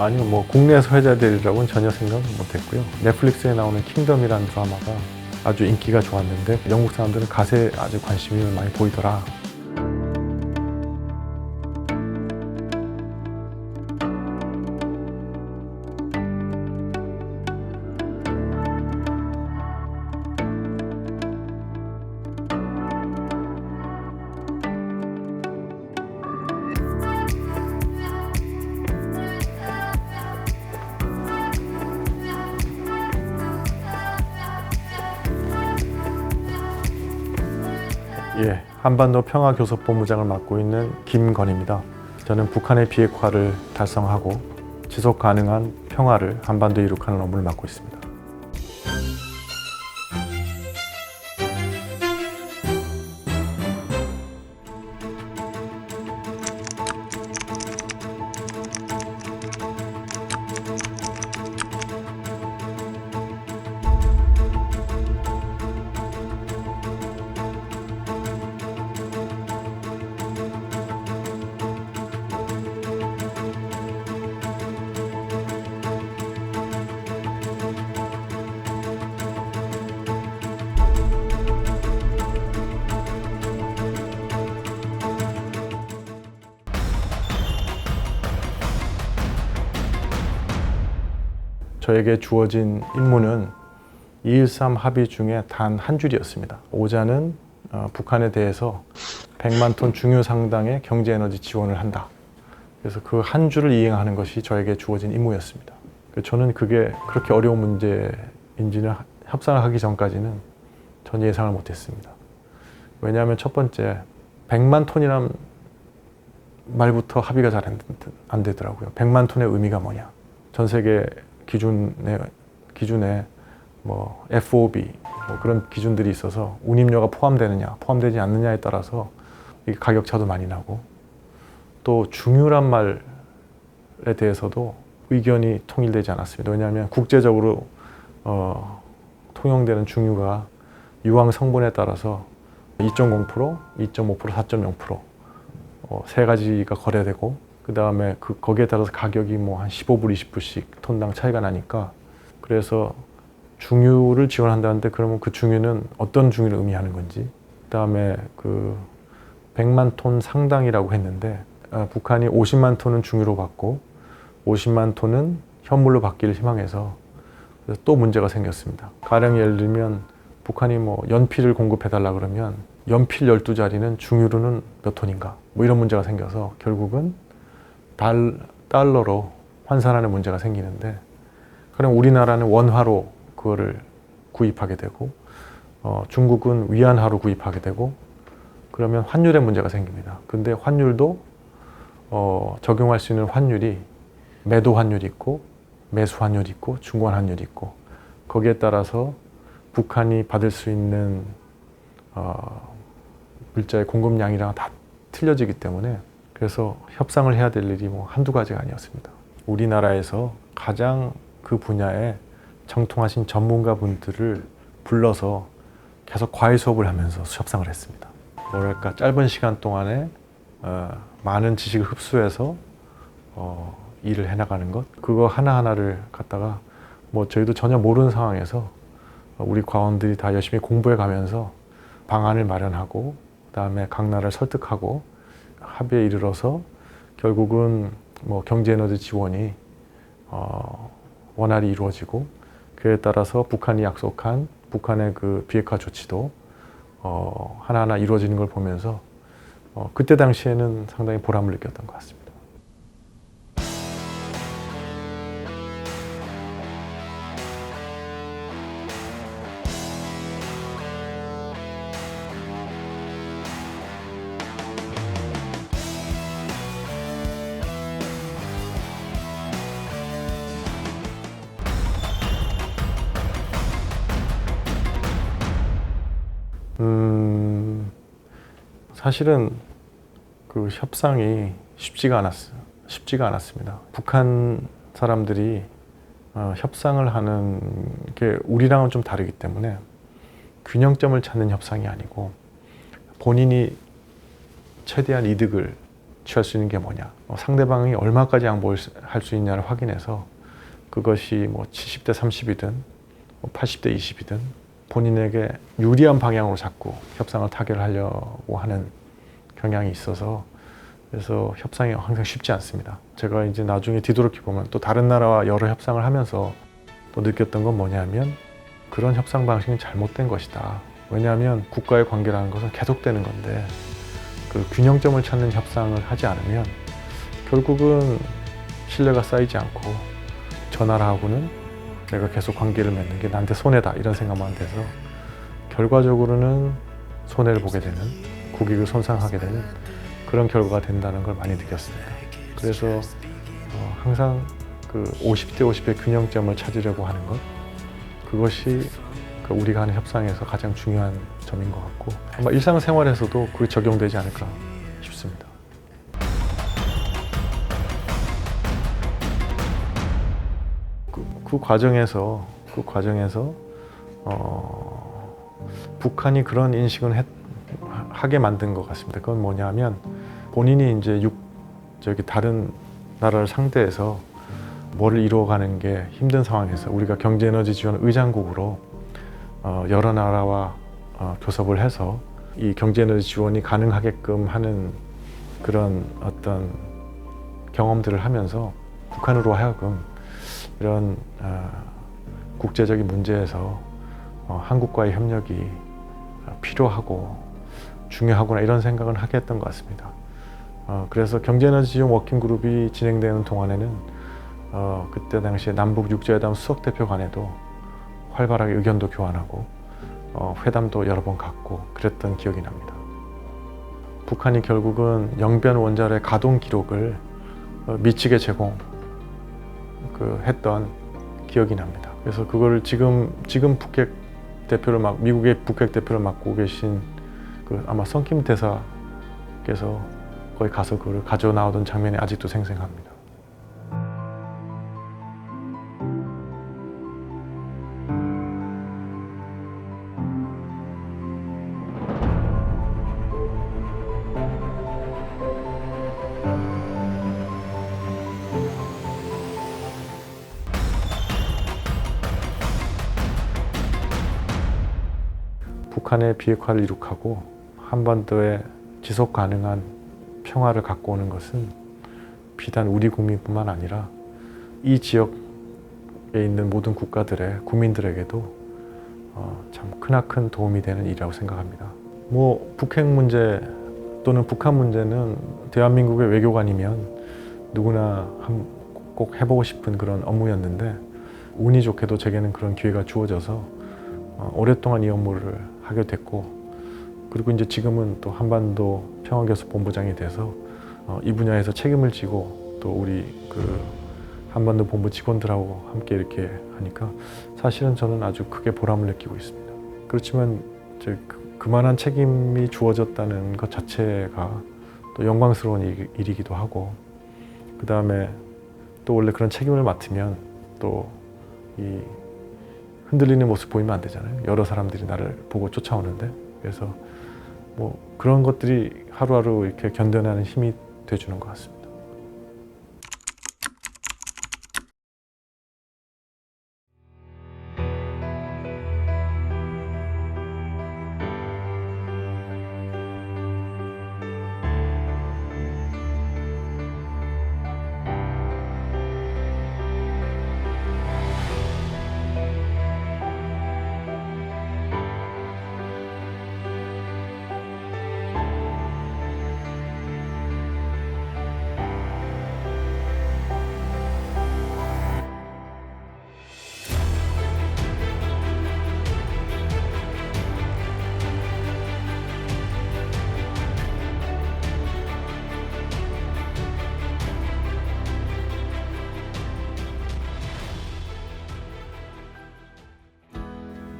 아니요, 뭐 국내에서 회자되리라고는 전혀 생각 못했고요. 넷플릭스에 나오는 킹덤이라는 드라마가 아주 인기가 좋았는데 영국 사람들은 갓에 아주 관심이 많이 보이더라. 예, 한반도 평화교섭본부장을 맡고 있는 김건희입니다. 저는 북한의 비핵화를 달성하고 지속 가능한 평화를 한반도에 이룩하는 업무를 맡고 있습니다. 저에게 주어진 임무는 2.13 합의 중에 단 한 줄이었습니다. 오자는 북한에 대해서 100만 톤 중유 상당의 경제에너지 지원을 한다. 그래서 그 한 줄을 이행하는 것이 저에게 주어진 임무였습니다. 저는 그게 그렇게 어려운 문제인지는 협상을 하기 전까지는 전혀 예상을 못했습니다. 왜냐하면 첫 번째, 100만 톤이란 말부터 합의가 잘 안 되더라고요. 100만 톤의 의미가 뭐냐. 전 세계 기준에 뭐 FOB 뭐 그런 기준들이 있어서 운임료가 포함되느냐 포함되지 않느냐에 따라서 이 가격 차도 많이 나고, 또 중유란 말에 대해서도 의견이 통일되지 않았습니다. 왜냐하면 국제적으로 통용되는 중유가 유황 성분에 따라서 2.0%, 2.5%, 4.0% 세 가지가 거래되고, 그 다음에 거기에 따라서 가격이 뭐 한 15불, 20불씩 톤당 차이가 나니까, 그래서 중유를 지원한다는데 그러면 그 중유는 어떤 중유를 의미하는 건지, 그 다음에 그 100만 톤 상당이라고 했는데 북한이 50만 톤은 중유로 받고 50만 톤은 현물로 받기를 희망해서 그래서 또 문제가 생겼습니다. 가령 예를 들면 북한이 뭐 연필을 공급해달라 그러면 연필 12자리는 중유로는 몇 톤인가 뭐 이런 문제가 생겨서 결국은 달러로 환산하는 문제가 생기는데, 그럼 우리나라는 원화로 그거를 구입하게 되고 중국은 위안화로 구입하게 되고, 그러면 환율의 문제가 생깁니다. 근데 환율도 적용할 수 있는 환율이 매도 환율이 있고 매수 환율이 있고 중간 환율이 있고, 거기에 따라서 북한이 받을 수 있는 물자의 공급량이랑 다 틀려지기 때문에, 그래서 협상을 해야 될 일이 뭐 한두 가지가 아니었습니다. 우리나라에서 가장 그 분야에 정통하신 전문가분들을 불러서 계속 과외 수업을 하면서 협상을 했습니다. 뭐랄까, 짧은 시간 동안에 많은 지식을 흡수해서 일을 해나가는 것, 그거 하나하나를 갖다가 뭐 저희도 전혀 모르는 상황에서 우리 과원들이 다 열심히 공부해 가면서 방안을 마련하고, 그 다음에 각 나라를 설득하고 합의에 이르러서 결국은 뭐 경제에너지 지원이 원활히 이루어지고, 그에 따라서 북한이 약속한 북한의 그 비핵화 조치도 하나하나 이루어지는 걸 보면서 그때 당시에는 상당히 보람을 느꼈던 것 같습니다. 사실은 그 협상이 쉽지가 않았습니다. 북한 사람들이 협상을 하는 게 우리랑은 좀 다르기 때문에 균형점을 찾는 협상이 아니고 본인이 최대한 이득을 취할 수 있는 게 뭐냐, 상대방이 얼마까지 양보할 수 있냐를 확인해서 그것이 뭐 70대 30이든 80대 20이든 본인에게 유리한 방향으로 자꾸 협상을 타결하려고 하는 경향이 있어서, 그래서 협상이 항상 쉽지 않습니다. 제가 이제 나중에 뒤돌이켜 보면 또 다른 나라와 여러 협상을 하면서 또 느꼈던 건 뭐냐면 그런 협상 방식은 잘못된 것이다. 왜냐하면 국가의 관계라는 것은 계속되는 건데 그 균형점을 찾는 협상을 하지 않으면 결국은 신뢰가 쌓이지 않고 저 나라하고는 내가 계속 관계를 맺는 게 나한테 손해다 이런 생각만 돼서 결과적으로는 손해를 보게 되는, 국익을 손상하게 되는 그런 결과가 된다는 걸 많이 느꼈습니다. 그래서 항상 그 50대 50의 균형점을 찾으려고 하는 것, 그것이 우리가 하는 협상에서 가장 중요한 점인 것 같고 아마 일상생활에서도 그게 적용되지 않을까 싶습니다. 그 과정에서 북한이 그런 인식을 하게 만든 것 같습니다. 그건 뭐냐면 본인이 이제 다른 나라를 상대해서 뭐를 이루어가는 게 힘든 상황에서 우리가 경제에너지 지원 의장국으로 여러 나라와 교섭을 해서 이 경제에너지 지원이 가능하게끔 하는 그런 어떤 경험들을 하면서 북한으로 하여금 이런 국제적인 문제에서 한국과의 협력이 필요하고 중요하구나 이런 생각을 하게 했던 것 같습니다. 그래서 경제에너지 지원 워킹그룹이 진행되는 동안에는 그때 당시에 남북 육자회담 수석대표 간에도 활발하게 의견도 교환하고 회담도 여러 번 갖고 그랬던 기억이 납니다. 북한이 결국은 영변 원자로의 가동 기록을 미치게 했던 기억이 납니다. 그래서 그걸 지금 북핵 대표를 미국의 북핵 대표를 맡고 계신 아마 성김 대사께서 거기 가서 그걸 가져 나오던 장면이 아직도 생생합니다. 북한의 비핵화를 이룩하고 한반도에 지속 가능한 평화를 갖고 오는 것은 비단 우리 국민뿐만 아니라 이 지역에 있는 모든 국가들의 국민들에게도 참 크나큰 도움이 되는 일이라고 생각합니다. 북핵 문제 또는 북한 문제는 대한민국의 외교관이면 누구나 꼭 해보고 싶은 그런 업무였는데 운이 좋게도 제게는 그런 기회가 주어져서 오랫동안 이 업무를 하게 됐고, 그리고 이제 지금은 또 한반도 평화교섭본부장이 돼서 이 분야에서 책임을 지고 또 우리 한반도 본부 직원들하고 함께 이렇게 하니까 사실은 저는 아주 크게 보람을 느끼고 있습니다. 그렇지만 이제 그만한 책임이 주어졌다는 것 자체가 또 영광스러운 일이기도 하고, 그 다음에 또 원래 그런 책임을 맡으면 또 이 흔들리는 모습 보이면 안 되잖아요. 여러 사람들이 나를 보고 쫓아오는데, 그래서 그런 것들이 하루하루 이렇게 견뎌내는 힘이 돼주는 것 같습니다.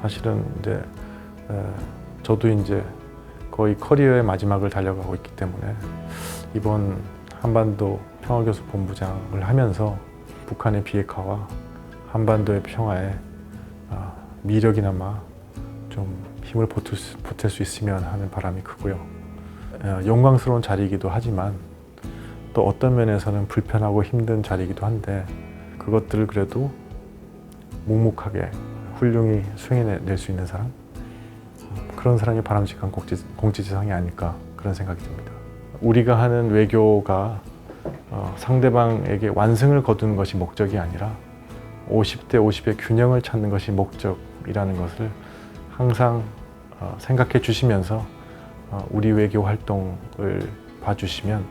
사실은 이제 저도 이제 거의 커리어의 마지막을 달려가고 있기 때문에 이번 한반도 평화교섭본부장을 하면서 북한의 비핵화와 한반도의 평화에 미력이나마 좀 힘을 보탤 수 있으면 하는 바람이 크고요. 영광스러운 자리이기도 하지만 또 어떤 면에서는 불편하고 힘든 자리이기도 한데 그것들을 그래도 묵묵하게 훌륭히 수행해낼 수 있는 사람, 그런 사람이 바람직한 공지사항이 아닐까 그런 생각이 듭니다. 우리가 하는 외교가 상대방에게 완승을 거두는 것이 목적이 아니라 50대 50의 균형을 찾는 것이 목적이라는 것을 항상 생각해 주시면서 우리 외교 활동을 봐주시면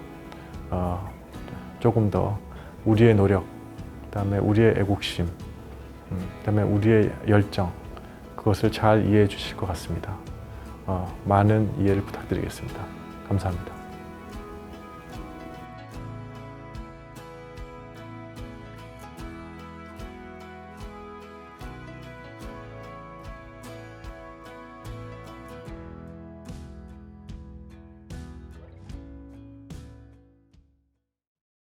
조금 더 우리의 노력, 그다음에 우리의 애국심, 그다음에 우리의 열정, 그것을 잘 이해해 주실 것 같습니다. 많은 이해를 부탁드리겠습니다. 감사합니다.